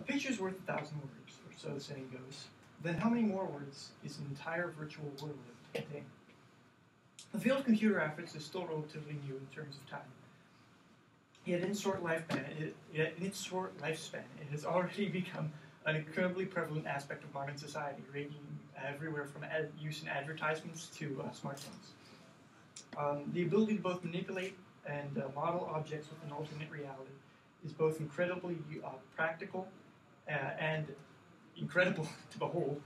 picture's worth 1,000 words, or so the saying goes. Then how many more words is an entire virtual world to contain? The field of computer graphics is still relatively new in terms of time. Yet in its short lifespan, it has already become an incredibly prevalent aspect of modern society, ranging everywhere from use in advertisements to smartphones. The ability to both manipulate and model objects with an alternate reality is both incredibly practical and incredible to behold.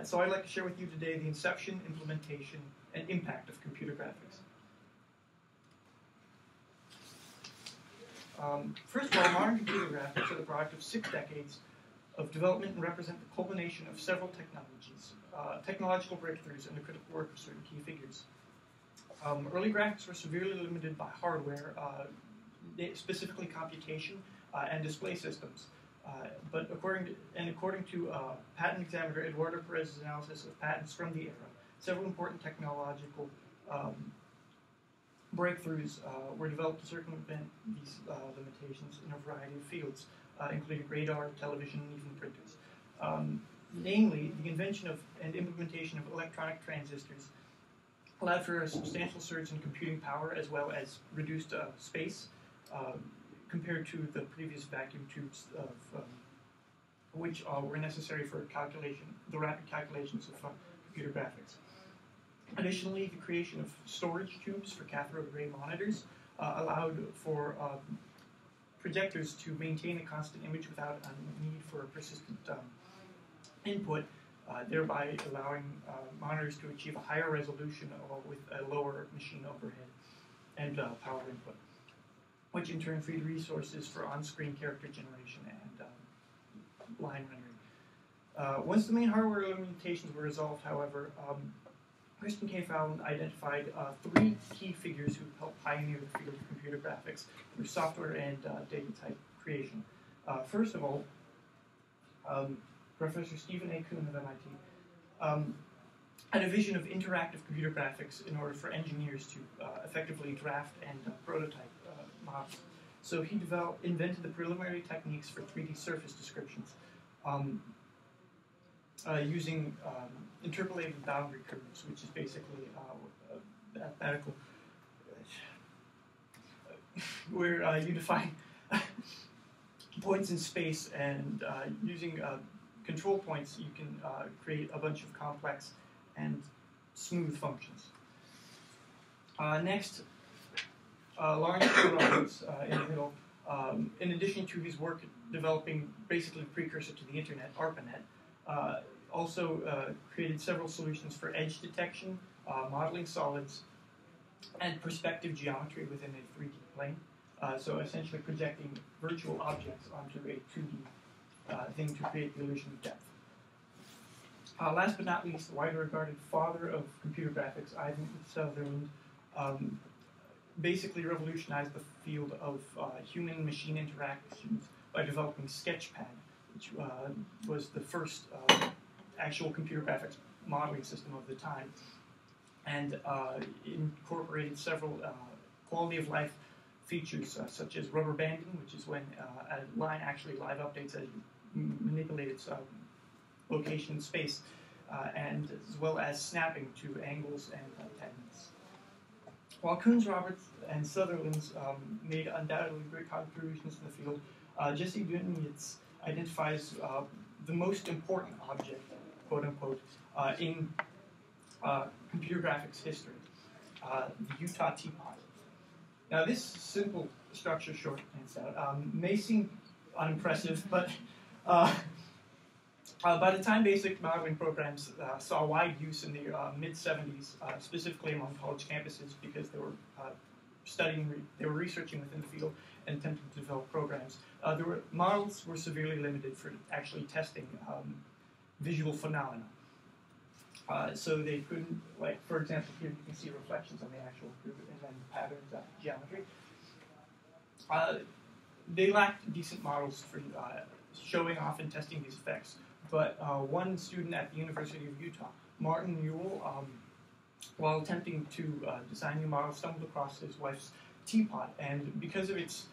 So I'd like to share with you today the inception, implementation, and impact of computer graphics. First of all, modern computer graphics are the product of 6 decades of development and represent the culmination of several technological breakthroughs, and the critical work of certain key figures. Early graphics were severely limited by hardware, specifically computation and display systems. But according to patent examiner Eduardo Perez's analysis of patents from the era, several important technological breakthroughs were developed to circumvent these limitations in a variety of fields, including radar, television, and even printers. Namely, the invention of and implementation of electronic transistors allowed for a substantial surge in computing power as well as reduced space compared to the previous vacuum tubes which were necessary for the rapid calculations of computer graphics. Additionally, the creation of storage tubes for cathode ray monitors allowed for projectors to maintain a constant image without a need for a persistent input, thereby allowing monitors to achieve a higher resolution with a lower machine overhead and power input, which in turn freed resources for on-screen character generation and line rendering. Once the main hardware limitations were resolved, however, Christian K. Fallon identified 3 key figures who helped pioneer the field of computer graphics through software and data type creation. First of all, Professor Stephen A. Kuhn of MIT had a vision of interactive computer graphics in order for engineers to effectively draft and prototype models. So he invented the preliminary techniques for 3D surface descriptions using interpolated boundary curves, which is basically mathematical, where you define points in space, and using control points, you can create a bunch of complex and smooth functions. Next, Lawrence Roberts in the middle, in addition to his work developing basically the precursor to the internet, ARPANET, also created several solutions for edge detection, modeling solids, and perspective geometry within a 3D plane. So essentially projecting virtual objects onto a 2D thing to create the illusion of depth. Last but not least, the widely regarded father of computer graphics, Ivan Sutherland, basically revolutionized the field of human-machine interactions by developing Sketchpad, which was the first actual computer graphics modeling system of the time, and incorporated several quality of life features such as rubber banding, which is when a line actually live updates as you manipulate its location in space, and as well as snapping to angles and tegments. While Kuhn's, Roberts, and Sutherland's made undoubtedly great contributions in the field, Jesse Dunitz identifies the most important object, quote unquote, in computer graphics history, the Utah Teapot. Now, this simple structure, short and stout, may seem unimpressive, but by the time basic modeling programs saw wide use in the mid-70s, specifically among college campuses, because they were researching within the field and attempting to develop programs, models were severely limited for actually testing visual phenomena. So they couldn't, like, for example, here you can see reflections on the actual group and then patterns of geometry. They lacked decent models for showing off and testing these effects. But one student at the University of Utah, Martin Newell, while attempting to design new models, stumbled across his wife's teapot, and because of its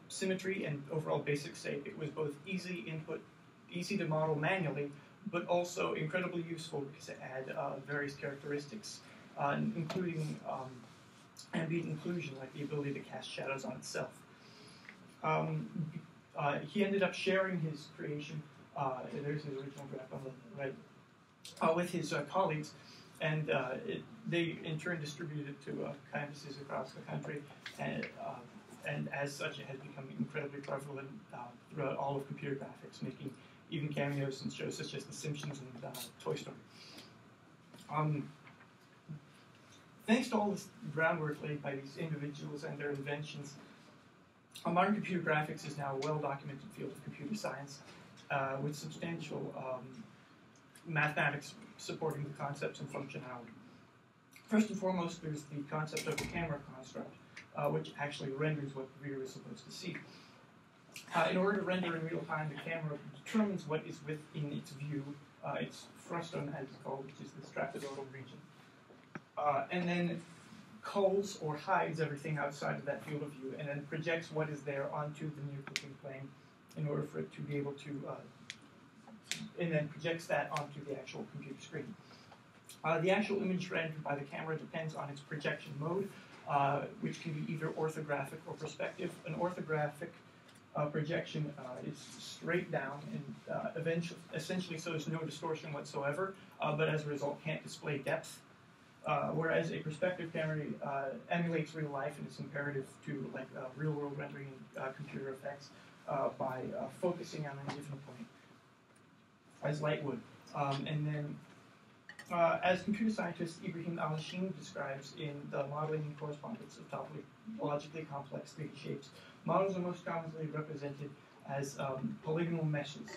symmetry and overall basic sake. It was both easy to model manually, but also incredibly useful because it had various characteristics, including ambient inclusion, like the ability to cast shadows on itself. He ended up sharing his creation, there's his original draft on the right, with his colleagues, and they in turn distributed it to campuses across the country, and as such it has become incredibly prevalent throughout all of computer graphics, making even cameos in shows such as The Simpsons and Toy Story. Thanks to all this groundwork laid by these individuals and their inventions, modern computer graphics is now a well-documented field of computer science with substantial mathematics supporting the concepts and functionality. First and foremost, there's the concept of the camera construct, which actually renders what the viewer is supposed to see. In order to render in real time, the camera determines what is within its view, its frustum, as it's called, which is the trapezoidal region, and then culls or hides everything outside of that field of view, and then projects what is there onto the near-clipping plane in order for it to be able to, and then projects that onto the actual computer screen. The actual image rendered by the camera depends on its projection mode, which can be either orthographic or perspective. An orthographic projection is straight down and essentially so there's no distortion whatsoever, but as a result can't display depth. Whereas a perspective camera emulates real life and it's imperative to real-world rendering computer effects by focusing on a given point, as light would. And then, as computer scientist Ibrahim Al-Hashimi describes in The Modeling and Correspondence of Topologically Complex 3D Shapes, models are most commonly represented as polygonal meshes,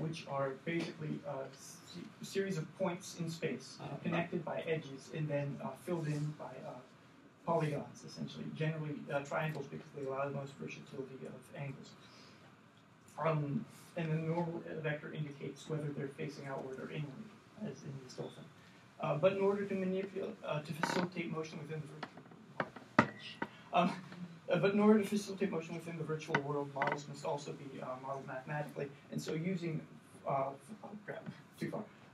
which are basically a series of points in space connected by edges and then filled in by polygons, essentially, generally triangles because they allow the most versatility of angles. And the normal vector indicates whether they're facing outward or inward, as in this dolphin. But in order to manipulate, to facilitate motion within the virtual world, models must also be modeled mathematically. And so using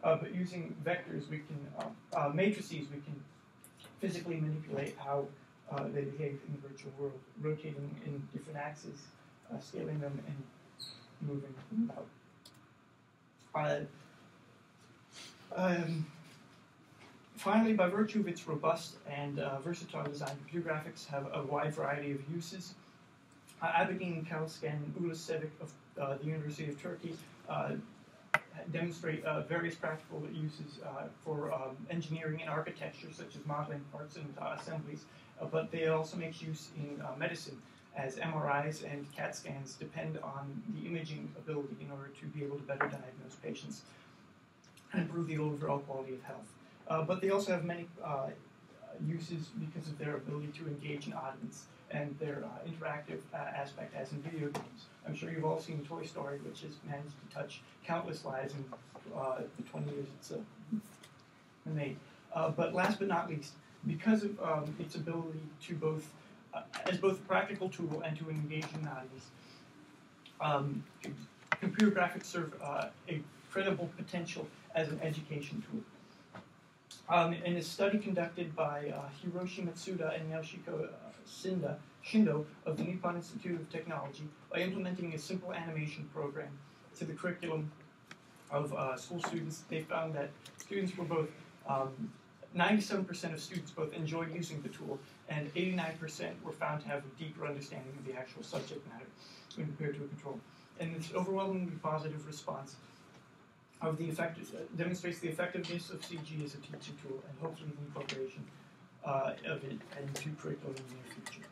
but using vectors, we can matrices, we can physically manipulate how they behave in the virtual world, rotating in different axes, scaling them, and moving them about. Finally, by virtue of its robust and versatile design, computer graphics have a wide variety of uses. Abedin Kalsken and Ulis Sevik of the University of Turkey demonstrate various practical uses for engineering and architecture, such as modeling parts and assemblies, but they also make use in medicine, as MRIs and CAT scans depend on the imaging ability in order to be able to better diagnose patients and improve the overall quality of health. But they also have many uses because of their ability to engage an audience and their interactive aspect, as in video games. I'm sure you've all seen Toy Story, which has managed to touch countless lives in the 20 years it's been made. But last but not least, because of its ability to both, as both a practical tool and to engage an audience, computer graphics serve a credible potential as an education tool. In a study conducted by Hiroshi Matsuda and Naoshiko Shindo of the Nippon Institute of Technology, by implementing a simple animation program to the curriculum of school students, they found that students were both 97% of students both enjoyed using the tool, and 89% were found to have a deeper understanding of the actual subject matter when compared to a control. And this overwhelmingly positive response of the demonstrates the effectiveness of CG as a teaching tool, and hopefully the incorporation of it into curriculum in the near future.